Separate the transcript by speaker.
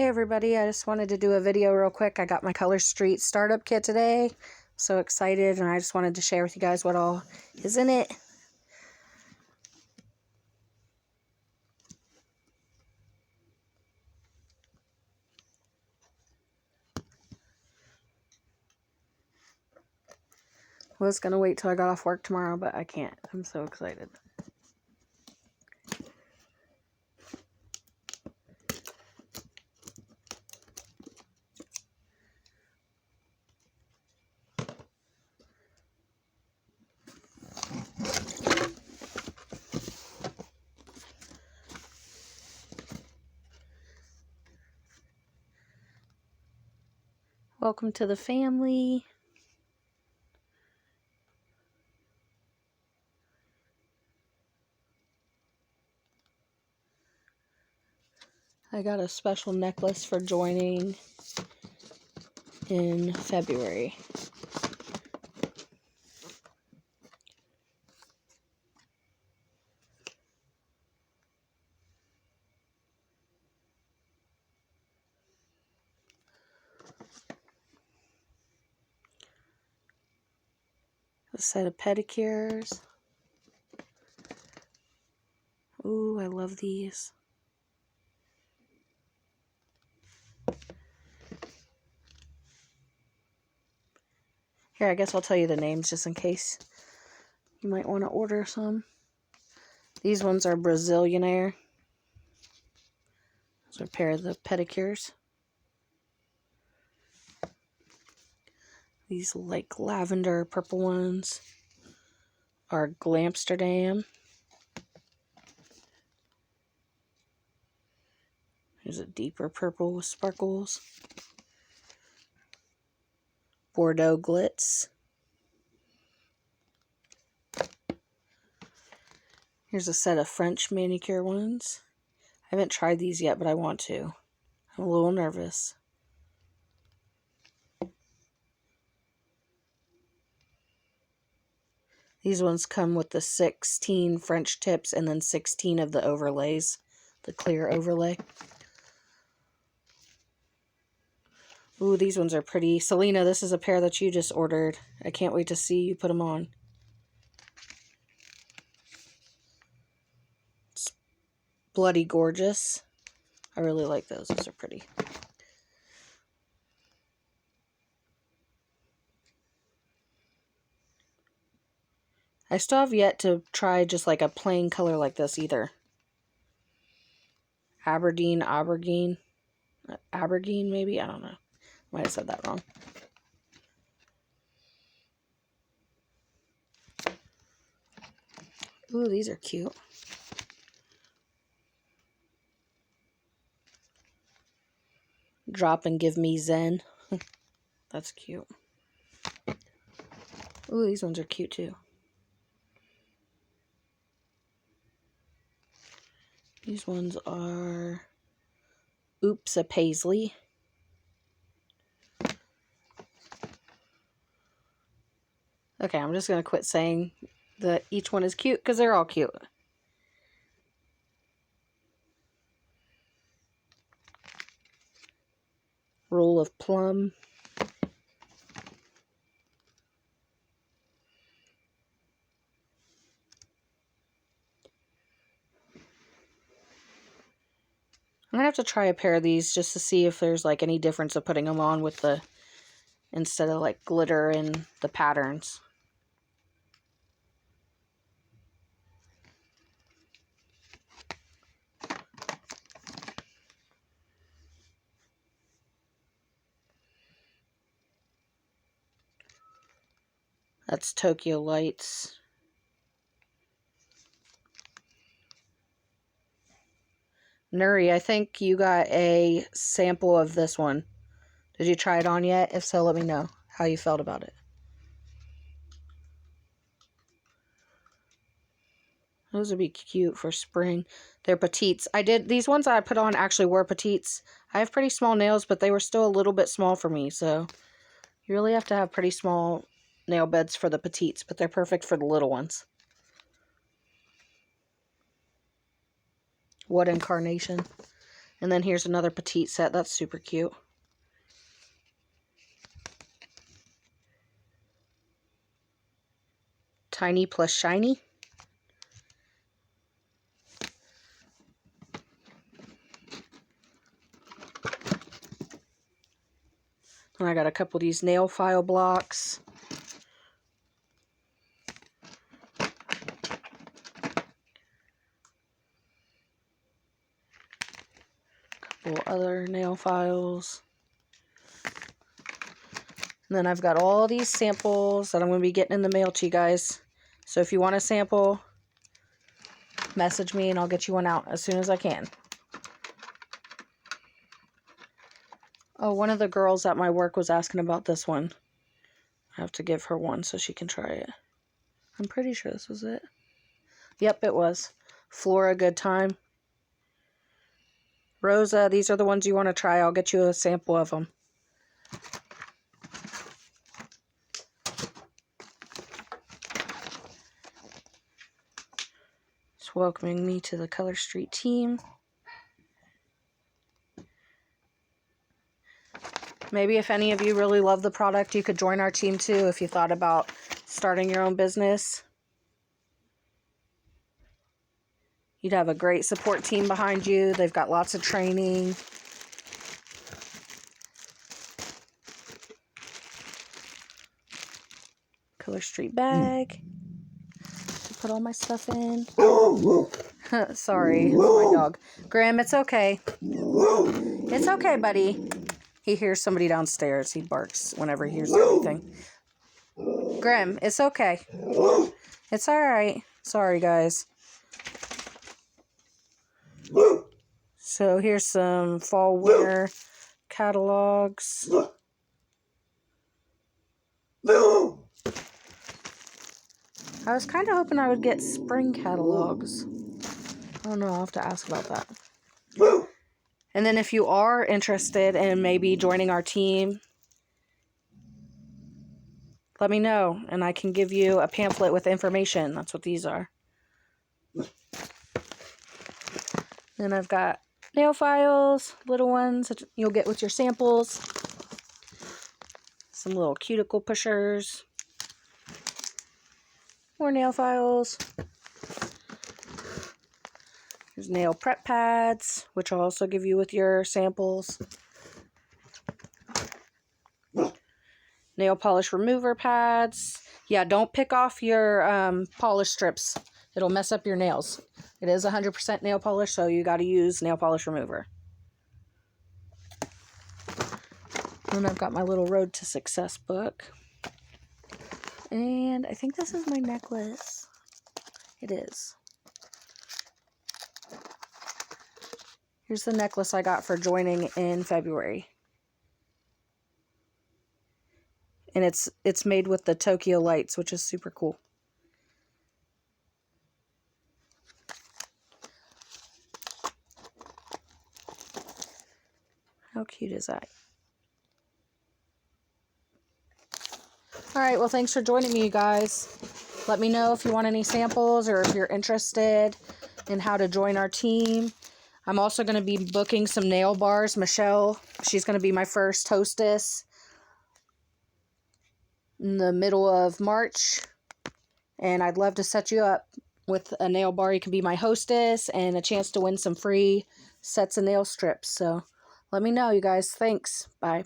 Speaker 1: Hey everybody, I just wanted to do a video real quick. I got my Color Street startup kit today. So excited, and I just wanted to share with you guys what all is in it. I was gonna wait till I got off work tomorrow, but I can't. I'm so excited. Welcome to the family. I got a special necklace for joining in February. A set of pedicures. Ooh, I love these. Here, I guess I'll tell you the names just in case you might want to order some. These ones are Brazilianaire. Those are a pair of the pedicures. These like lavender purple ones are Glamsterdam. There's a deeper purple with sparkles. Bordeaux Glitz. Here's a set of French manicure ones. I haven't tried these yet, but I want to. I'm a little nervous. These ones come with the 16 French tips and then 16 of the overlays, the clear overlay. Ooh, these ones are pretty. Selena, this is a pair that you just ordered. I can't wait to see you put them on. It's bloody gorgeous. I really like those. Those are pretty. I still have yet to try just like a plain color like this either. Aberdeen maybe? I don't know. Might have said that wrong. Ooh, these are cute. Drop and Give Me Zen. That's cute. Ooh, these ones are cute too. These ones are Oops a Paisley. Okay, I'm just going to quit saying that each one is cute because they're all cute. Roll of Plum. I'm going to have to try a pair of these just to see if there's like any difference of putting them on with the, instead of like glitter and the patterns. That's Tokyo Lights. Nuri, I think you got a sample of this one. Did you try it on yet? If so, let me know how you felt about it. Those would be cute for spring. They're petites. These ones that I put on actually were petites. I have pretty small nails, but they were still a little bit small for me. So you really have to have pretty small nail beds for the petites, but they're perfect for the little ones. What Incarnation? And then here's another petite set. That's super cute. Tiny plus shiny. And I got a couple of these nail file blocks. Couple other nail files. And then I've got all these samples that I'm going to be getting in the mail to you guys. So if you want a sample, message me and I'll get you one out as soon as I can. Oh, one of the girls at my work was asking about this one. I have to give her one so she can try it. I'm pretty sure this was it. Yep, it was. Flora Good Time. Rosa, these are the ones you want to try. I'll get you a sample of them. Just welcoming me to the Color Street team. Maybe if any of you really love the product, you could join our team too if you thought about starting your own business. You'd have a great support team behind you. They've got lots of training. Color Street bag to put all my stuff in. Sorry, it's my dog. Graham, it's okay. It's okay, buddy. He hears somebody downstairs. He barks whenever he hears everything. Graham, it's okay. It's alright. Sorry, guys. So here's some fall winter catalogs. I was kind of hoping I would get spring catalogs. I don't know. I'll have to ask about that. And then if you are interested in maybe joining our team, let me know and I can give you a pamphlet with information. That's what these are. Then I've got nail files, little ones that you'll get with your samples. Some little cuticle pushers. More nail files. There's nail prep pads, which I'll also give you with your samples. Nail polish remover pads. Yeah, don't pick off your polish strips. It'll mess up your nails. It is 100% nail polish, so you got to use nail polish remover. And I've got my little Road to Success book. And I think this is my necklace. It is. Here's the necklace I got for joining in February. And it's made with the Tokyo lights, which is super cool. How cute is that? Alright, well thanks for joining me, you guys. Let me know if you want any samples or if you're interested in how to join our team. I'm also going to be booking some nail bars. Michelle, she's going to be my first hostess in the middle of March. And I'd love to set you up with a nail bar. You can be my hostess and a chance to win some free sets of nail strips. So let me know, you guys. Thanks. Bye.